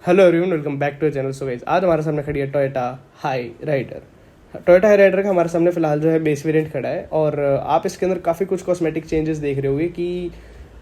Hello everyone, welcome back to channel. So guys, आज हमारे सामने खड़ी है Toyota Hyryder. Toyota Hyryder का हमारे सामने फिलहाल जो है बेस वेरिएंट खड़ा है और आप इसके अंदर काफ़ी कुछ कॉस्मेटिक चेंजेस देख रहे होगे कि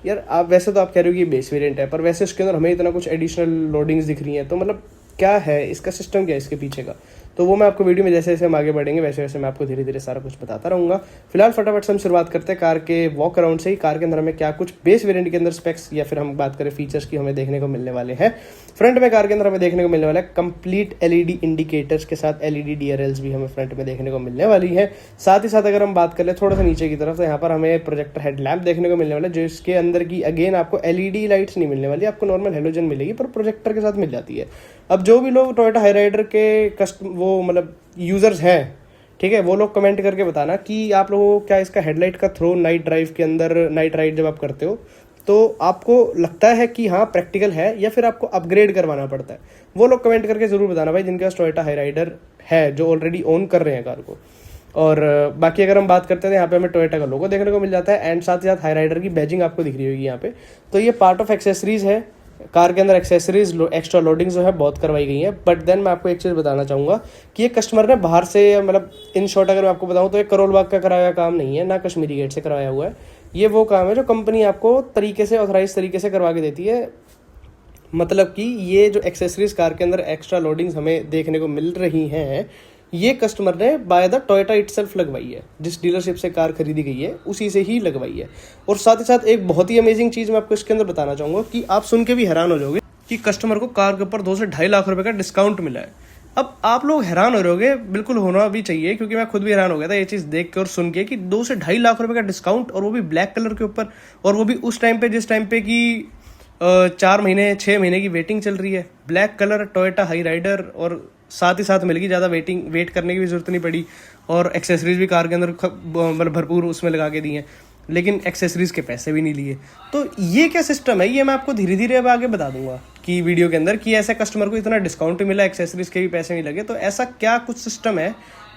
यार आप वैसे तो आप कह रहे हो कि बेस वेरिएंट है, पर वैसे उसके अंदर हमें इतना कुछ एडिशनल लोडिंग्स दिख रही हैं। तो मतलब क्या है इसका सिस्टम, क्या है इसके पीछे का, तो वो मैं आपको वीडियो में जैसे जैसे हम आगे बढ़ेंगे वैसे वैसे मैं आपको धीरे धीरे सारा कुछ बताता रहूँगा। फिलहाल फटाफट से हम शुरुआत करते हैं कार के वॉक अराउंड से ही। कार के अंदर हमें क्या कुछ बेस वेरिएंट के अंदर स्पेक्स या फिर हम बात करें फीचर्स की हमें देखने को मिलने वाले हैं। फ्रंट में कार के अंदर हमें देखने को मिलने वाला है कंप्लीट एलईडी इंडिकेटर्स के साथ एलईडी डीआरएल्स भी हमें फ्रंट में देखने को मिलने वाली है। साथ ही साथ अगर हम बात कर ले थोड़ा सा नीचे की तरफ, तो यहाँ पर हमें प्रोजेक्टर हेडलैम्प देखने को मिलने वाला है, जो इसके अंदर की अगेन आपको एलईडी लाइट्स नहीं मिलने वाली, आपको नॉर्मल हेलोजन मिलेगी पर प्रोजेक्टर के साथ मिल जाती है। अब जो भी लोग टोयोटा हाई राइडर के वो मतलब यूजर्स हैं, ठीक है, वो लोग कमेंट करके बताना कि आप लोगों को क्या इसका हेडलाइट का थ्रो नाइट ड्राइव के अंदर, नाइट राइड जब आप करते हो तो आपको लगता है कि हाँ प्रैक्टिकल है या फिर आपको अपग्रेड करवाना पड़ता है। वो लोग कमेंट करके जरूर बताना भाई, जिनके पास टोयोटा हाई राइडर है, जो ऑलरेडी ओन कर रहे हैं कार को। और बाकी अगर हम बात करते हैं तो यहाँ पे हमें टोयोटा का लोगो देखने को मिल जाता है एंड साथ ही साथ हाई राइडर की बैजिंग आपको दिख रही होगी यहाँ पे। तो ये पार्ट ऑफ एक्सेसरीज है। कार के अंदर एक्सेसरीज एक्स्ट्रा लोडिंग जो है बहुत करवाई गई है। बट देन मैं आपको एक चीज़ बताना चाहूँगा कि ये कस्टमर ने बाहर से, मतलब इन शॉर्ट अगर मैं आपको बताऊँ तो ये करोल बाग का कराया काम नहीं है, ना कश्मीरी गेट से कराया हुआ है। ये वो काम है जो कंपनी आपको तरीके से ऑथराइज तरीके से करवा के देती है। मतलब कि ये जो एक्सेसरीज कार के अंदर एक्स्ट्रा लोडिंग्स हमें देखने को मिल रही हैं, ये कस्टमर ने बाय द टोयोटा इटसेल्फ लगवाई है। जिस डीलरशिप से कार खरीदी गई है उसी से ही लगवाई है। और साथ ही साथ एक बहुत ही अमेजिंग चीज़ मैं आपको इसके अंदर बताना चाहूँगा कि आप सुन के भी हैरान हो जाओगे कि कस्टमर को कार के ऊपर 2 से 2.5 लाख रुपए का डिस्काउंट मिला है। अब आप लोग हैरान हो रहोगे, बिल्कुल होना भी चाहिए, क्योंकि मैं खुद भी हैरान हो गया था ये चीज़ देख के और सुन के कि 2 से 2.5 लाख रुपए का डिस्काउंट, और वो भी ब्लैक कलर के ऊपर, और वो भी उस टाइम पे जिस टाइम पे कि 4 महीने 6 महीने की वेटिंग चल रही है। Black colour Toyota Hyryder, और साथ ही साथ मिल गई, ज़्यादा वेट करने की भी जरूरत नहीं पड़ी। और एक्सेसरीज भी कार के अंदर मतलब भरपूर उसमें लगा के दी हैं, लेकिन एक्सेसरीज के पैसे भी नहीं लिए। तो ये क्या सिस्टम है, ये मैं आपको धीरे धीरे अब आगे बता दूंगा कि वीडियो के अंदर, कि ऐसे कस्टमर को इतना डिस्काउंट मिला, एक्सेसरीज के भी पैसे नहीं लगे। तो ऐसा क्या कुछ सिस्टम है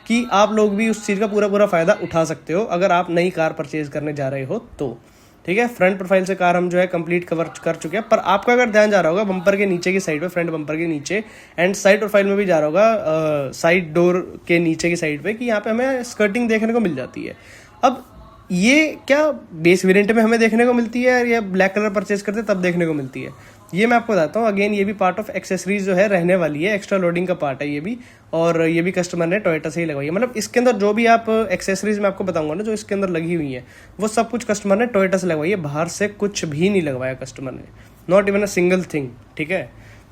कि आप लोग भी उस चीज़ का पूरा फ़ायदा उठा सकते हो अगर आप नई कार परचेज करने जा रहे हो तो। ठीक है, फ्रंट प्रोफाइल से कार हम जो है कंप्लीट कवर कर चुके हैं। पर आपका अगर ध्यान जा रहा होगा बम्पर के नीचे की साइड पे, फ्रंट बम्पर के नीचे, एंड साइड प्रोफाइल में भी जा रहा होगा साइड डोर के नीचे की साइड पे, कि यहाँ पे हमें स्कर्टिंग देखने को मिल जाती है। अब ये क्या बेस वेरिएंट में हमें देखने को मिलती है या ब्लैक कलर परचेज करते तब देखने को मिलती है, ये मैं आपको बताता हूँ। अगेन ये भी पार्ट ऑफ एक्सेसरीज जो है रहने वाली है, एक्स्ट्रा लोडिंग का पार्ट है ये भी, और ये भी कस्टमर ने टोयोटा से ही लगवाई है। मतलब इसके अंदर जो भी आप एक्सेसरीज मैं आपको बताऊंगा ना, जो इसके अंदर लगी हुई है, वो सब कुछ कस्टमर ने टोयोटा से लगवाई है, बाहर से कुछ भी नहीं लगवाया कस्टमर ने, not even a single thing. ठीक है,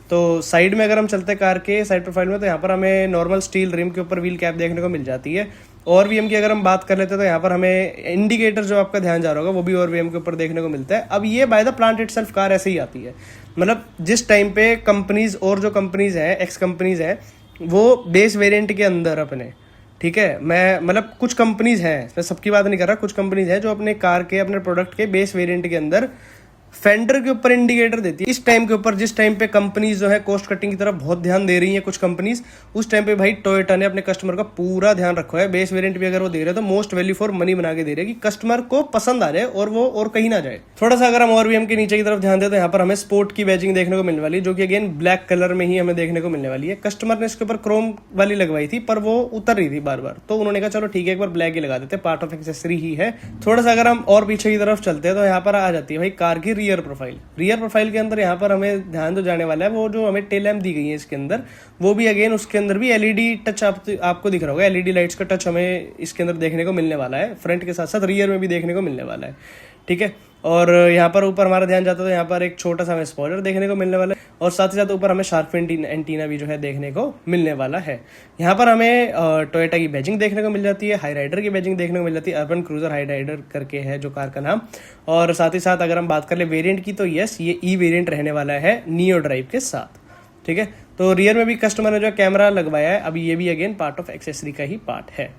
तो साइड में अगर हम चलते हैं कार के साइड प्रोफाइल में, तो यहाँ पर हमें नॉर्मल स्टील रिम के ऊपर व्हील कैप देखने को मिल जाती है। और वीएम की अगर हम बात कर लेते हैं तो यहाँ पर हमें इंडिकेटर, जो आपका ध्यान जा रहा होगा, वो भी और वीएम के ऊपर देखने को मिलता है। अब ये by the plant itself car ऐसे ही आती है। मतलब जिस टाइम पे कंपनीज, और जो कंपनीज हैं एक्स कंपनीज हैं, वो बेस वेरिएंट के अंदर अपने, ठीक है, मैं मतलब कुछ कंपनीज हैं, मैं सबकी बात नहीं कर रहा, कुछ कंपनीज हैं जो अपने कार के, अपने प्रोडक्ट के बेस वेरिएंट के अंदर फेंडर के ऊपर इंडिकेटर देती है। इस टाइम के ऊपर, जिस टाइम पे कंपनीज जो है कॉस्ट कटिंग की तरफ बहुत ध्यान दे रही हैं कुछ कंपनीज, उस टाइम पे भाई टोयोटा ने अपने कस्टमर का पूरा ध्यान रखा है। बेस वेरिएंट भी अगर वो दे रहे हैं तो मोस्ट वैल्यू फॉर मनी बना के दे रहे हैं कि कस्टमर को पसंद आ जाए और वो और कहीं ना जाए। थोड़ा सा अगर हम और भी हम के नीचे की तरफ ध्यान दें तो यहाँ पर हमें स्पोर्ट की बैजिंग देखने को मिलने वाली है, जो कि अगेन ब्लैक कलर में ही हमें देखने को मिलने वाली है। कस्टमर ने इसके ऊपर क्रोम वाली लगवाई थी पर वो उतर रही थी बार बार, तो उन्होंने कहा चलो ठीक है एक बार ब्लैक ही लगा देते, पार्ट ऑफ एक्सेसरी ही है। थोड़ा सा अगर हम और पीछे की तरफ चलते हैं तो यहाँ पर आ जाती है भाई कार की रियर प्रोफाइल। रियर प्रोफाइल के अंदर यहाँ पर हमें ध्यान जो जाने वाला है, वो जो हमें टेल लैम्प दी गई है इसके अंदर, वो भी अगेन उसके अंदर भी एलईडी टच आपको दिख रहा होगा। एलईडी लाइट्स का टच हमें इसके अंदर देखने को मिलने वाला है, फ्रंट के साथ साथ रियर में भी देखने को मिलने वाला है। ठीक है, और यहाँ पर ऊपर हमारा ध्यान जाता है तो यहाँ पर एक छोटा सा हमें स्पॉइलर देखने को मिलने वाला है, और साथ ही साथ ऊपर हमें शार्प एंटीना भी जो है देखने को मिलने वाला है। यहाँ पर हमें टोयोटा की बैजिंग देखने को मिल जाती है, हाई राइडर की बैजिंग देखने को मिल जाती है, अर्बन क्रूजर हाई राइडर करके है जो कार का नाम। और साथ ही साथ अगर हम बात कर ले वेरिएंट की, तो यस ये ई वेरिएंट रहने वाला है नियो ड्राइव के साथ। ठीक है, तो रियर में भी कस्टमर ने जो कैमरा लगवाया है, अभी ये भी अगेन पार्ट ऑफ एक्सेसरी का ही पार्ट है।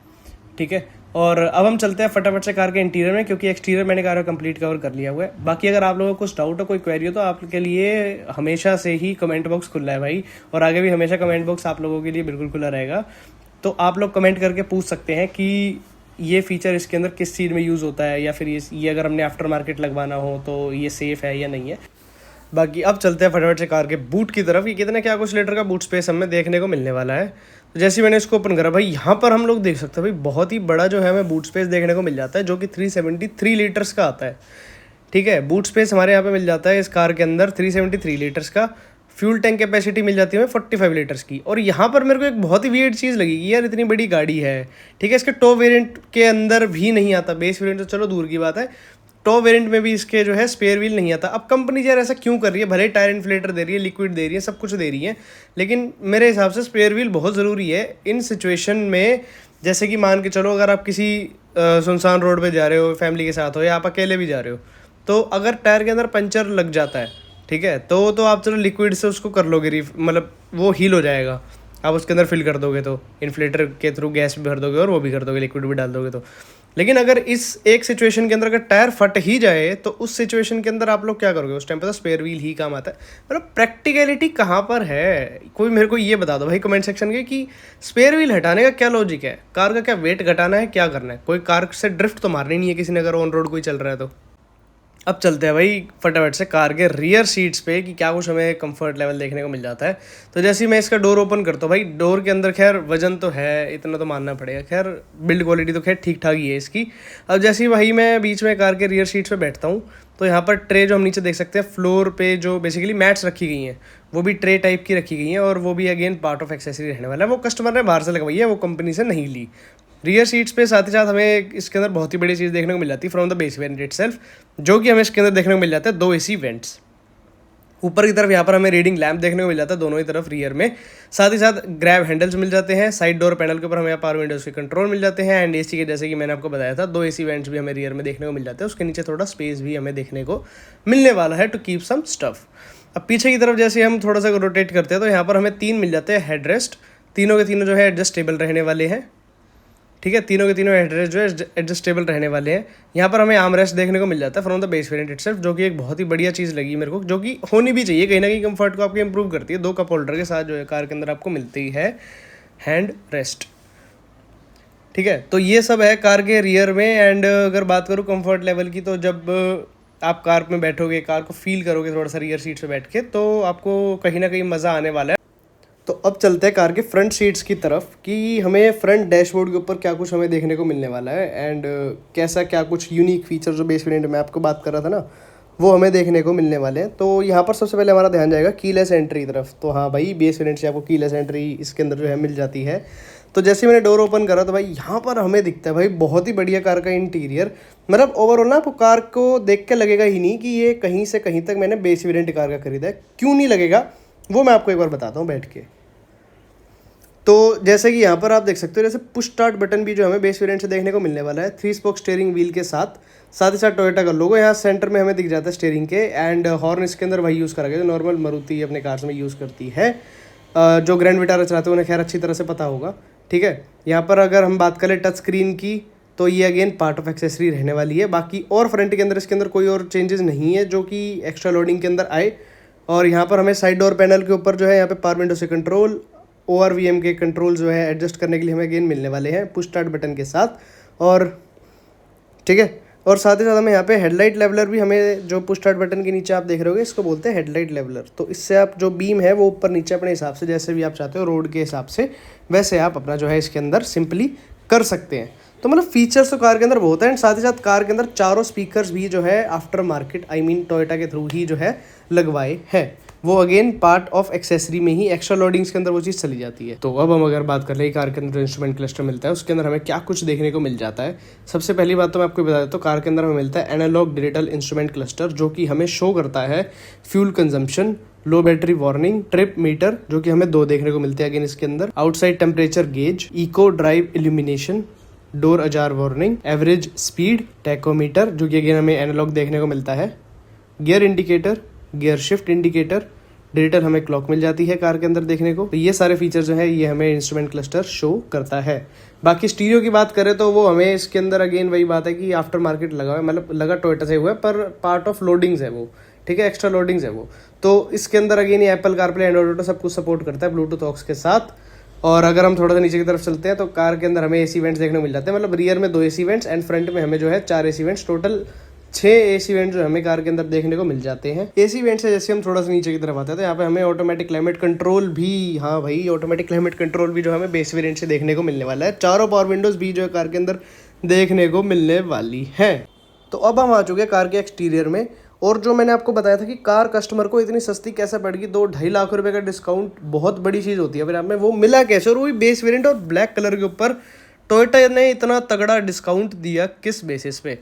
ठीक है, और अब हम चलते हैं फटाफट से कार के इंटीरियर में, क्योंकि एक्सटीरियर मैंने कार का कंप्लीट कवर कर लिया हुआ है। बाकी अगर आप लोगों को कुछ डाउट हो, कोई क्वेरी हो, तो आपके लिए हमेशा से ही कमेंट बॉक्स खुला है भाई, और आगे भी हमेशा कमेंट बॉक्स आप लोगों के लिए बिल्कुल खुला रहेगा। तो आप लोग कमेंट करके पूछ सकते हैं कि ये फीचर इसके अंदर किस चीज़ में यूज़ होता है, या फिर ये अगर हमने आफ्टर मार्केट लगवाना हो तो ये सेफ़ है या नहीं है। बाकी अब चलते हैं फटाफट से कार के बूट की तरफ कि कितने क्या कुछ लीटर का बूट स्पेस हमें देखने को मिलने वाला है। तो जैसे ही मैंने इसको ओपन करा भाई, यहाँ पर हम लोग देख सकते हैं भाई बहुत ही बड़ा जो है हमें बूट स्पेस देखने को मिल जाता है, जो कि 373 लीटर्स का आता है। ठीक है, बूट स्पेस हमारे यहाँ पे मिल जाता है इस कार के अंदर 373 लीटर्स का। फ्यूल टैंक कैपेसिटी मिल जाती है हमें 45 लीटर्स की। और यहाँ पर मेरे को एक बहुत ही वियर्ड चीज़ लगी कि यार इतनी बड़ी गाड़ी है, ठीक है, इसके टॉप वेरिएंट के अंदर भी नहीं आता। बेस वेरिएंट तो चलो दूर की बात है, टॉप वेरिएंट में भी इसके जो है स्पेयर व्हील नहीं आता। अब कंपनी यार ऐसा क्यों कर रही है? भले टायर इन्फ्लेटर दे रही है, लिक्विड दे रही है, सब कुछ दे रही है, लेकिन मेरे हिसाब से स्पेयर व्हील बहुत ज़रूरी है इन सिचुएशन में। जैसे कि मान के चलो अगर आप किसी सुनसान रोड पे जा रहे हो, फैमिली के साथ हो या आप अकेले भी जा रहे हो, तो अगर टायर के अंदर पंचर लग जाता है, ठीक है, तो आप चलो लिक्विड से उसको कर लोगे, मतलब वो हील हो जाएगा। आप उसके अंदर फिल कर दोगे तो इन्फ्लेटर के थ्रू गैस भी भर दोगे और वो भी कर दोगे, लिक्विड भी डाल दोगे तो। लेकिन अगर इस एक सिचुएशन के अंदर अगर टायर फट ही जाए तो उस सिचुएशन के अंदर आप लोग क्या करोगे? उस टाइम पे तो स्पेयर व्हील ही काम आता है। मतलब प्रैक्टिकलिटी कहाँ पर है? कोई मेरे को ये बता दो भाई कमेंट सेक्शन के कि स्पेयर व्हील हटाने का क्या लॉजिक है? कार का क्या वेट घटाना है, क्या करना है? कोई कार से ड्रिफ्ट तो मारनी नहीं है किसी ने अगर ऑन रोड कोई चल रहा है तो। अब चलते हैं भाई फटाफट से कार के रियर सीट्स पे कि क्या कुछ हमें कंफर्ट लेवल देखने को मिल जाता है। तो जैसे ही मैं इसका डोर ओपन करता हूँ भाई, डोर के अंदर खैर वजन तो है, इतना तो मानना पड़ेगा, खैर बिल्ड क्वालिटी तो खैर ठीक ठाक ही है इसकी। अब जैसे ही भाई मैं बीच में कार के रियर सीट्स पे बैठता हूँ तो यहाँ पर ट्रे जो हम नीचे देख सकते हैं, फ्लोर पे जो बेसिकली मैट्स रखी गई हैं वो भी ट्रे टाइप की रखी गई हैं, और वो भी अगेन पार्ट ऑफ एक्सेसरी रहने वाला है। वो कस्टमर ने बाहर से लगवाई है, वो कंपनी से नहीं ली। रियर सीट्स पे साथ ही साथ हमें इसके अंदर बहुत ही बड़ी चीज़ देखने को मिल जाती है from the base variant itself, जो कि हमें इसके अंदर देखने को मिल जाता है 2 AC वेंट्स। ऊपर की तरफ यहाँ पर हमें रीडिंग लैंप देखने को मिल जाता है दोनों ही तरफ रियर में। साथ ही साथ ग्रैब हैंडल्स मिल जाते हैं। साइड डोर पैनल के ऊपर हमें पावर विंडोज के कंट्रोल मिल जाते हैं। एंड AC के जैसे कि मैंने आपको बताया था 2 AC वेंट्स भी हमें रियर में देखने को मिल जाते हैं। उसके नीचे थोड़ा स्पेस भी हमें देखने को मिलने वाला है टू कीप सम स्टफ। अब पीछे की तरफ जैसे हम थोड़ा सा रोटेट करते हैं तो यहाँ पर हमें 3 मिल जाते हैं हेड रेस्ट। तीनों के तीनों जो है एडजस्टेबल रहने वाले हैं, ठीक है, तीनों के तीनों हेडरेस्ट जो है एडजस्टेबल रहने वाले हैं। यहाँ पर हमें आर्म रेस्ट देखने को मिल जाता है from the base variant itself, जो कि एक बहुत ही बढ़िया चीज़ लगी मेरे को, जो कि होनी भी चाहिए, कहीं ना कहीं कंफर्ट को आपके इंप्रूव करती है। 2 कप होल्डर के साथ जो है कार के अंदर आपको मिलती है हैंड रेस्ट, ठीक है। तो ये सब है कार के रियर में। एंड अगर बात करूँ कंफर्ट लेवल की, तो जब आप कार में बैठोगे, कार को फील करोगे थोड़ा सा रियर सीट पे बैठ के, तो आपको कहीं ना कहीं मज़ा आने वाला है। तो अब चलते हैं कार के फ्रंट सीट्स की तरफ कि हमें फ्रंट डैशबोर्ड के ऊपर क्या कुछ हमें देखने को मिलने वाला है। एंड कैसा क्या कुछ यूनिक फीचर जो बेस वेरिएंट में आपको बात कर रहा था ना, वो हमें देखने को मिलने वाले हैं। तो यहाँ पर सबसे पहले हमारा ध्यान जाएगा कीलेस एंट्री की तरफ। तो हाँ भाई, बेस वेरिएंट से आपको कीलेस एंट्री इसके अंदर जो है मिल जाती है। तो जैसे मैंने डोर ओपन करा तो भाई यहाँ पर हमें दिखता है भाई बहुत ही बढ़िया कार का इंटीरियर। मतलब ओवरऑल ना आपको कार को देख के लगेगा ही नहीं कि ये कहीं से कहीं तक मैंने बेस वेरिएंट कार का खरीदा है। क्यों नहीं लगेगा वो मैं आपको एक बार बताता हूँ बैठ के। तो जैसे कि यहाँ पर आप देख सकते हो, जैसे पुश स्टार्ट बटन भी जो हमें बेस वेरिएंट से देखने को मिलने वाला है 3 स्पोक स्टीयरिंग व्हील के साथ ही साथ टोयोटा का लोगो यहाँ सेंटर में हमें दिख जाता है स्टीयरिंग के। एंड हॉर्न इसके अंदर वही यूज़ करा गया जो नॉर्मल मारुति अपने कार्स में यूज़ करती है। जो ग्रैंड विटारा चलाते हैं उन्हें खैर अच्छी तरह से पता होगा, ठीक है। यहाँ पर अगर हम बात करें टच स्क्रीन की, तो ये अगेन पार्ट ऑफ एक्सेसरी रहने वाली है। बाकी और फ्रंट के अंदर इसके अंदर कोई और चेंजेस नहीं है जो कि एक्स्ट्रा लोडिंग के अंदर आए। और यहाँ पर हमें साइड डोर पैनल के ऊपर जो है यहाँ पे पावर विंडो से कंट्रोल, ORVM के कंट्रोल जो है एडजस्ट करने के लिए हमें अगेन मिलने वाले हैं पुश स्टार्ट बटन के साथ। और ठीक है, और साथ ही साथ हमें यहाँ पे हेडलाइट लेवलर भी हमें जो पुश स्टार्ट बटन के नीचे आप देख रहे होगे, इसको बोलते हैं हेडलाइट लेवलर। तो इससे आप जो बीम है वो ऊपर नीचे अपने हिसाब से जैसे भी आप चाहते हो रोड के हिसाब से वैसे आप अपना जो है इसके अंदर सिंपली कर सकते हैं। तो मतलब फीचर्स तो कार के अंदर बहुत है। एंड साथ ही साथ कार के अंदर चारों स्पीकर्स भी जो है आफ्टर मार्केट टोयोटा के थ्रू ही जो है लगवाए हैं। वो अगेन पार्ट ऑफ एक्सेसरी में ही एक्स्ट्रा लोडिंग्स के अंदर वो चीज़ चली जाती है। तो अब हम अगर बात कर ले कार के अंदर इंस्ट्रूमेंट क्लस्टर मिलता है, उसके अंदर हमें क्या कुछ देखने को मिल जाता है। सबसे पहली बात तो मैं आपको बता देता हूँ, कार के अंदर हमें मिलता है एनालॉग डिजिटल इंस्ट्रूमेंट क्लस्टर, जो कि हमें शो करता है फ्यूल कंजम्पशन, लो बैटरी वार्निंग, ट्रिप मीटर, जो कि हमें 2 देखने को मिलते हैं अगेन इसके अंदर, outside temperature gauge, eco drive illumination, door ajar warning, average speed, tachometer, जो कि अगेन हमें एनालॉग देखने को मिलता है, gear indicator, gear shift indicator, digital हमें क्लॉक मिल जाती है कार के अंदर देखने को। तो ये सारे फीचर जो है ये हमें इंस्ट्रूमेंट क्लस्टर शो करता है। बाकी स्टीरियो की बात करें तो वो हमें इसके अंदर अगेन वही बात है कि आफ्टर मार्केट लगा है, मतलब लगा टोयोटा से हुआ है, पर पार्ट ऑफ लोडिंग्स है वो, ठीक है, एक्स्ट्रा लोडिंग्स है वो। तो इसके अंदर अगेन ये एप्पल कारप्ले, एंड्रॉइड ऑटो सब कुछ सपोर्ट करता है ब्लूटूथ ऑक्स के साथ। और अगर हम थोड़ा सा नीचे की तरफ चलते हैं तो कार के अंदर हमें AC वेंट्स देखने को मिल जाते हैं, मतलब रियर में 2 AC वेंट्स एंड फ्रंट में हमें जो है 4 AC vents, total 6 AC vent जो हमें कार के अंदर देखने को मिल जाते हैं। एसी वेंट से जैसे हम थोड़ा सा नीचे की तरफ आते हैं तो यहाँ पे हमें ऑटोमेटिक क्लाइमेट कंट्रोल भी, हाँ भाई ऑटोमेटिक क्लाइमेट कंट्रोल भी जो हमें बेस वेरिएंट से देखने को मिलने वाला है। चारों पावर विंडोज भी जो है कार के अंदर देखने को मिलने वाली है। तो अब हम आ चुके हैं कार के एक्सटीरियर में, और जो मैंने आपको बताया था कि कार कस्टमर को इतनी सस्ती कैसे पड़ेगी, 2-2.5 लाख रुपए का डिस्काउंट बहुत बड़ी चीज़ होती है। फिर हमें वो मिला कैसे, और वो भी बेस वेरिएंट और ब्लैक कलर के ऊपर टोयोटा ने इतना तगड़ा डिस्काउंट दिया किस बेसिस पे।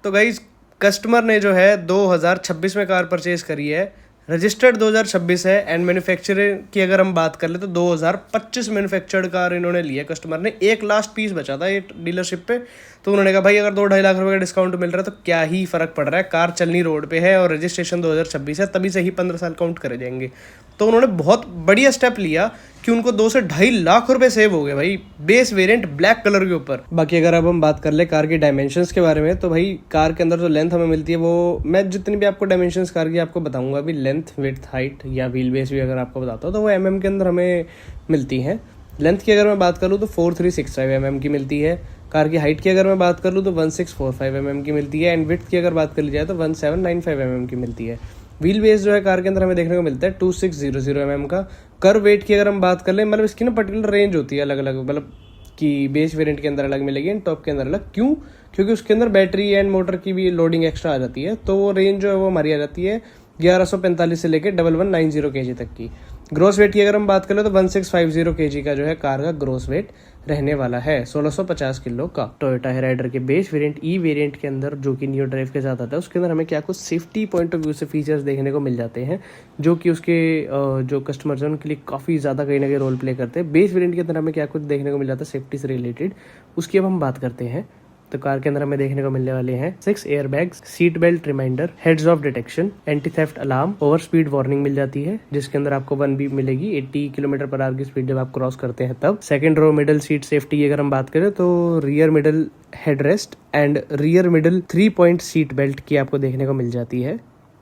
तो गाइस कस्टमर ने जो है 2026 में कार परचेज करी है, रजिस्टर्ड 2026 है, एंड मैन्युफैक्चरिंग की अगर हम बात कर ले तो 2025 मैन्युफैक्चर्ड कार इन्होंने लिया कस्टमर ने। एक लास्ट पीस बचा था ये डीलरशिप पे, तो उन्होंने कहा भाई अगर 2-2.5 लाख रुपए का डिस्काउंट मिल रहा है तो क्या ही फर्क पड़ रहा है, कार चलनी रोड पे है और रजिस्ट्रेशन 2026 है, तभी से ही 15 साल काउंट करे जाएंगे। तो उन्होंने बहुत बढ़िया स्टेप लिया कि उनको 2 से 2.5 लाख रुपए सेव हो गए भाई, बेस वेरिएंट ब्लैक कलर के ऊपर। बाकी अगर अब हम बात कर ले कार की डायमेंशंस के बारे में, तो भाई कार के अंदर जो लेंथ हमें मिलती है वो मैं जितनी भी आपको डायमेंशंस कार की आपको बताऊंगा अभी, लेंथ, विड्थ, हाइट या व्हील बेस भी अगर आपको बताता हूँ तो वो mm के अंदर हमें मिलती है। लेंथ की अगर मैं बात करूँ तो 4365 mm की मिलती है। कार की हाइट की अगर मैं बात कर लूँ तो 1645 mm की मिलती है, एंड विड्थ की अगर बात कर ली जाए तो 1795 mm की मिलती है। व्हील बेस जो है कार के अंदर हमें देखने को मिलता है 2600 mm का। कर्व वेट की अगर हम बात कर लें, मतलब इसकी ना पर्टिकुलर रेंज होती है अलग अलग, मतलब कि बेस वेरिएंट के अंदर अलग मिलेगी एंड टॉप के अंदर अलग। क्यों? क्योंकि उसके अंदर बैटरी एंड मोटर की भी लोडिंग एक्स्ट्रा आ जाती है, तो वो रेंज जो है वो हमारी आ जाती है 1145 से लेकर 1190 kg तक की। ग्रोस वेट की अगर हम बात करें तो 1650 kg का जो है कार का ग्रोस वेट रहने वाला है, 1650 किलो का। टोयोटा हाईराइडर के बेस वेरिएंट ई वेरिएंट के अंदर जो कि नियो ड्राइव के साथ आता है, उसके अंदर हमें क्या कुछ सेफ्टी पॉइंट ऑफ व्यू से फीचर्स देखने को मिल जाते हैं, जो कि उसके जो कस्टमर्स हैं उनके लिए काफ़ी ज़्यादा कहीं ना कहीं रोल प्ले करते हैं। बेस वेरिएंट के अंदर हमें क्या कुछ देखने को मिल जाता है सेफ्टी से रिलेटेड, उसकी अब हम बात करते हैं। तो कार के अंदर हमें देखने को मिलने वाले हैं 6 airbags, seat belt reminder, heads off detection, anti theft alarm, over speed warning मिल जाती है, जिसके अंदर आपको 1 बीप मिलेगी 80 km/h की स्पीड जब आप क्रॉस करते हैं तब। Second row middle seat safety की अगर हम बात करें तो rear middle headrest and rear middle 3 point seat belt की आपको देखने को मिल जाती है।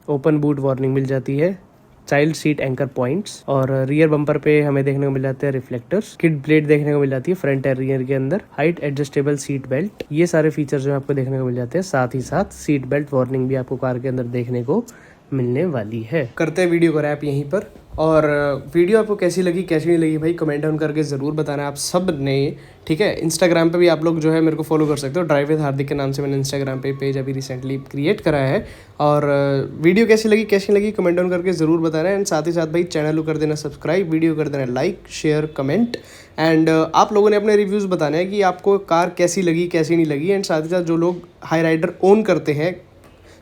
ओपन बूट वार्निंग मिल जाती है, चाइल्ड सीट एंकर पॉइंट्स, और रियर बम्पर पे हमें देखने को मिल जाते हैं रिफ्लेक्टर्स, किड प्लेट देखने को मिल जाती है फ्रंट एंड रियर के अंदर, हाइट एडजस्टेबल सीट बेल्ट, ये सारे फीचर्स जो आपको देखने को मिल जाते हैं। साथ ही साथ सीट बेल्ट वार्निंग भी आपको कार के अंदर देखने को मिलने वाली है। करते हैं वीडियो को रैप यहीं पर, और वीडियो आपको कैसी लगी कैसी नहीं लगी भाई कमेंट डाउन करके ज़रूर बताना आप सब ने, ठीक है। इंस्टाग्राम पे भी आप लोग जो है मेरे को फॉलो कर सकते हो, ड्राइव विद हार्दिक के नाम से मैंने इंस्टाग्राम पे पेज अभी रिसेंटली क्रिएट कराया है। और वीडियो कैसी लगी कमेंट डाउन करके ज़रूर बताना, एंड साथ ही साथ भाई चैनल को कर देना सब्सक्राइब, वीडियो कर देना लाइक शेयर कमेंट, एंड आप लोगों ने अपने रिव्यूज़ बताने हैं कि आपको कार कैसी लगी कैसी नहीं लगी, एंड साथ ही साथ जो लोग हाई राइडर ओन करते हैं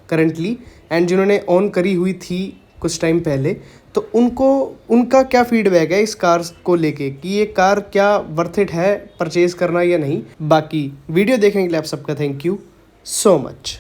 करेंटली एंड जिन्होंने ऑन करी हुई थी कुछ टाइम पहले, तो उनका क्या फीडबैक है इस कार को लेके कि ये कार क्या वर्थ इट है परचेज करना या नहीं। बाकी वीडियो देखने के लिए आप सबका थैंक यू सो मच।